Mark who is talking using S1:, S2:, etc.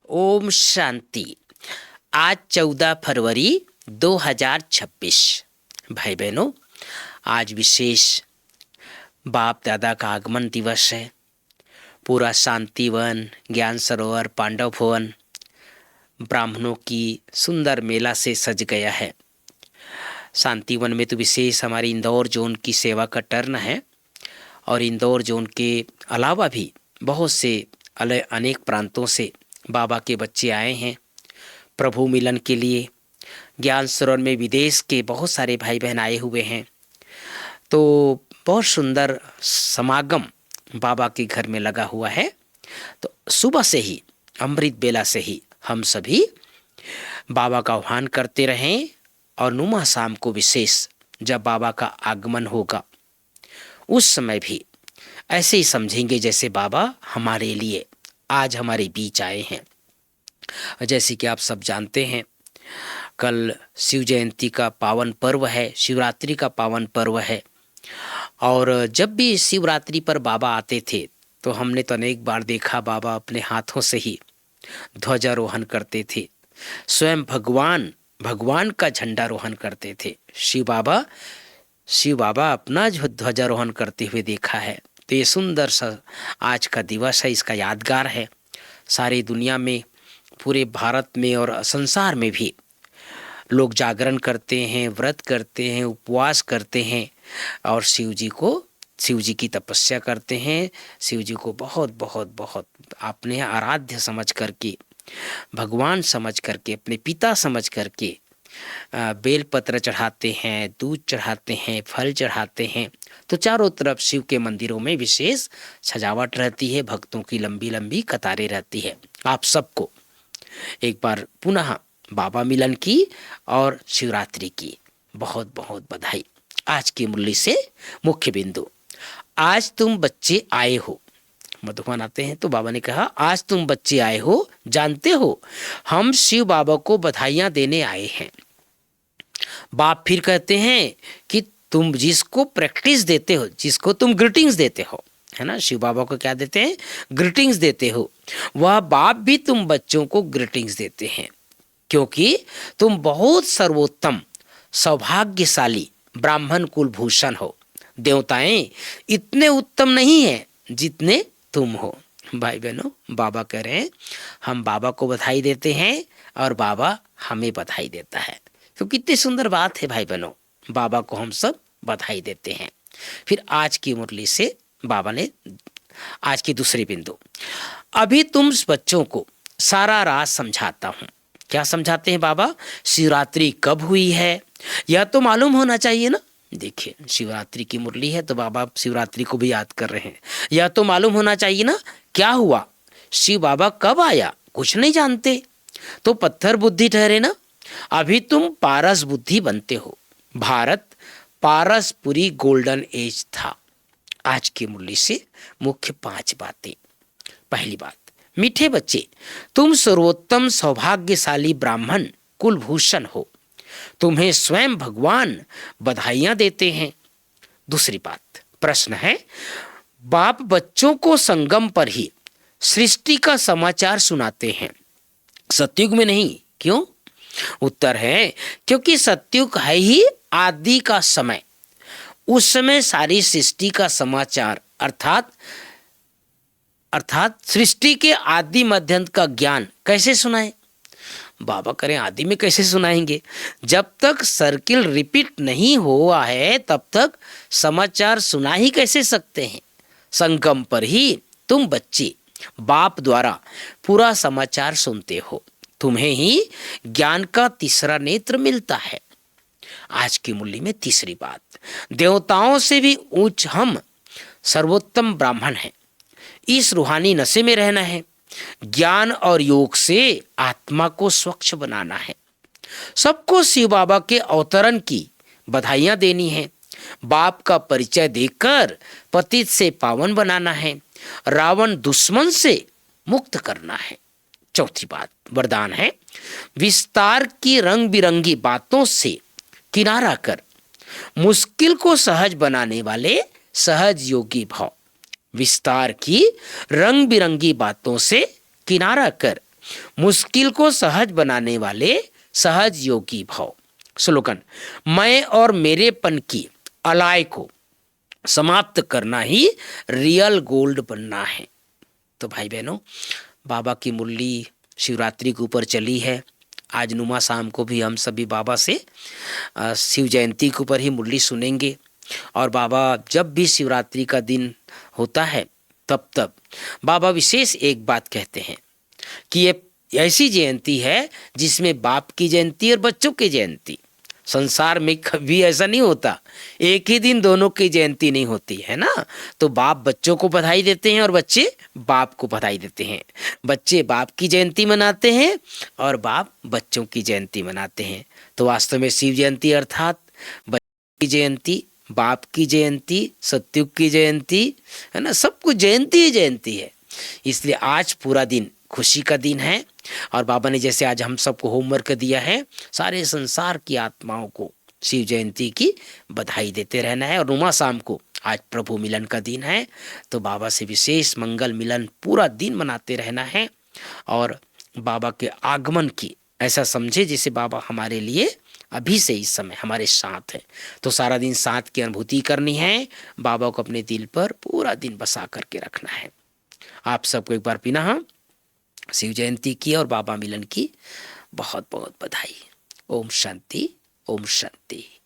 S1: ओम शांति। आज 14 फरवरी 2026। भाई बहनों, आज विशेष बाप दादा का आगमन दिवस है। पूरा शांतिवन, ज्ञान सरोवर, पांडव भवन ब्राह्मणों की सुंदर मेला से सज गया है। शांतिवन में तो विशेष हमारी इंदौर जोन की सेवा का टर्न है और इंदौर जोन के अलावा भी बहुत से अनेक प्रांतों से बाबा के बच्चे आए हैं प्रभु मिलन के लिए। ज्ञान सरोवर में विदेश के बहुत सारे भाई बहन आए हुए हैं। तो बहुत सुंदर समागम बाबा के घर में लगा हुआ है। तो सुबह से ही, अमृत बेला से ही हम सभी बाबा का आह्वान करते रहें और नुमा शाम को विशेष जब बाबा का आगमन होगा उस समय भी ऐसे ही समझेंगे जैसे बाबा हमारे लिए आज हमारे बीच आए हैं। जैसे कि आप सब जानते हैं, कल शिव जयंती का पावन पर्व है, शिवरात्रि का पावन पर्व है। और जब भी शिवरात्रि पर बाबा आते थे तो हमने तो अनेक बार देखा बाबा अपने हाथों से ही ध्वजारोहण करते थे। स्वयं भगवान का झंडारोहण करते थे। शिव बाबा अपना जो ध्वजारोहण करते हुए देखा है। तो ये सुंदर सा आज का दिवस है, इसका यादगार है। सारी दुनिया में, पूरे भारत में और संसार में भी लोग जागरण करते हैं, व्रत करते हैं, उपवास करते हैं और शिव जी की तपस्या करते हैं। शिव जी को बहुत बहुत बहुत अपने आराध्य समझ करके, भगवान समझ करके, अपने पिता समझ करके बेलपत्र चढ़ाते हैं, दूध चढ़ाते हैं, फल चढ़ाते हैं। तो चारों तरफ शिव के मंदिरों में विशेष सजावट रहती है, भक्तों की लंबी लंबी कतारें रहती है। आप सबको एक बार पुनः बाबा मिलन की और शिवरात्रि की बहुत बहुत बधाई। आज की मुरली से मुख्य बिंदु, आज तुम बच्चे आए हो। मधुबन आते हैं तो बाबा ने कहा, आज तुम बच्चे आए हो, जानते हो हम शिव बाबा को बधाइयां देने आए हैं। बाप फिर कहते हैं कि तुम जिसको प्रैक्टिस देते हो, जिसको तुम ग्रीटिंग्स देते हो, है ना, शिव बाबा को क्या देते हैं? ग्रीटिंग्स देते हो। वह बाप भी तुम बच्चों को ग्रीटिंग्स देते हैं, क्योंकि तुम बहुत सर्वोत्तम सौभाग्यशाली ब्राह्मण कुलभूषण हो। देवताएं इतने उत्तम नहीं है जितने तुम हो। भाई बहनों, बाबा कह रहे हैं हम बाबा को बधाई देते हैं और बाबा हमें बधाई देता है। तो कितनी सुंदर बात है भाई बहनों, बाबा को हम सब बधाई देते हैं। फिर आज की मुरली से बाबा ने आज की दूसरी बिंदु, अभी तुम बच्चों को सारा राज समझाता हूं। क्या समझाते हैं बाबा? शिवरात्रि कब हुई है यह तो मालूम होना चाहिए ना। देखिए, शिवरात्रि की मुरली है तो बाबा शिवरात्रि को भी याद कर रहे हैं। यह तो मालूम होना चाहिए ना क्या हुआ, शिव बाबा कब आया, कुछ नहीं जानते तो पत्थर बुद्धि ठहरे ना। अभी तुम पारस बुद्धि बनते हो। भारत पारसपुरी गोल्डन एज था। आज की मुरली से मुख्य 5 बातें। पहली बात, मीठे बच्चे, तुम सर्वोत्तम सौभाग्यशाली ब्राह्मण कुलभूषण हो। तुम्हें स्वयं भगवान बधाइयां देते हैं। दूसरी बात, प्रश्न है, बाप बच्चों को संगम पर ही सृष्टि का समाचार सुनाते हैं, सतयुग में नहीं। क्यों? उत्तर है, क्योंकि सतयुग है ही आदि का समय। उस समय सारी सृष्टि का समाचार अर्थात सृष्टि के आदि मध्यांत का ज्ञान कैसे सुनाए? बाबा करें आदि में कैसे सुनाएंगे? जब तक सर्किल रिपीट नहीं हुआ है तब तक समाचार सुना ही कैसे सकते हैं? संगम पर ही तुम बच्चे बाप द्वारा पूरा समाचार सुनते हो। तुम्हें ही ज्ञान का तीसरा नेत्र मिलता है। आज की मुरली में तीसरी बात, देवताओं से भी उच्च हम सर्वोत्तम ब्राह्मण हैं। इस रूहानी नशे में रहना है, ज्ञान और योग से आत्मा को स्वच्छ बनाना है। सबको शिव बाबा के अवतरण की बधाइयां देनी है। बाप का परिचय देकर पतित से पावन बनाना है। रावण दुश्मन से मुक्त करना है। चौथी बात, वरदान है, विस्तार की रंग बिरंगी बातों से किनारा कर मुश्किल को सहज बनाने वाले सहज योगी भव। विस्तार की रंग बिरंगी बातों से किनारा कर मुश्किल को सहज बनाने वाले सहज योगी भव। स्लोगन, मैं और मेरेपन की अलाय को समाप्त करना ही रियल गोल्ड बनना है। तो भाई बहनों, बाबा की मुरली शिवरात्रि के ऊपर चली है। आज नुमा शाम को भी हम सभी बाबा से शिव जयंती के ऊपर ही मुरली सुनेंगे। और बाबा जब भी शिवरात्रि का दिन होता है तब बाबा विशेष एक बात कहते हैं कि ये ऐसी जयंती है जिसमें बाप की जयंती और बच्चों की जयंती। संसार में कभी ऐसा नहीं होता, एक ही दिन दोनों की जयंती नहीं होती है ना। तो बाप बच्चों को बधाई देते हैं और बच्चे बाप को बधाई देते हैं। बच्चे बाप की जयंती मनाते हैं और बाप बच्चों की जयंती मनाते हैं। तो वास्तव में शिव जयंती अर्थात बच्चों की जयंती, बाप की जयंती, सत्युग की जयंती है ना, सब कुछ जयंती ही जयंती है। इसलिए आज पूरा दिन खुशी का दिन है। और बाबा ने जैसे आज हम सबको होमवर्क दिया है, सारे संसार की आत्माओं को शिव जयंती की बधाई देते रहना है। और नुमा शाम को आज प्रभु मिलन का दिन है, तो बाबा से विशेष मंगल मिलन पूरा दिन मनाते रहना है। और बाबा के आगमन की ऐसा समझे जैसे बाबा हमारे लिए अभी से इस समय हमारे साथ है। तो सारा दिन साथ की अनुभूति करनी है, बाबा को अपने दिल पर पूरा दिन बसा करके रखना है। आप सबको एक बार पुनः शिव जयंती की और बाबा मिलन की बहुत बहुत बधाई। ओम शांति, ओम शांति।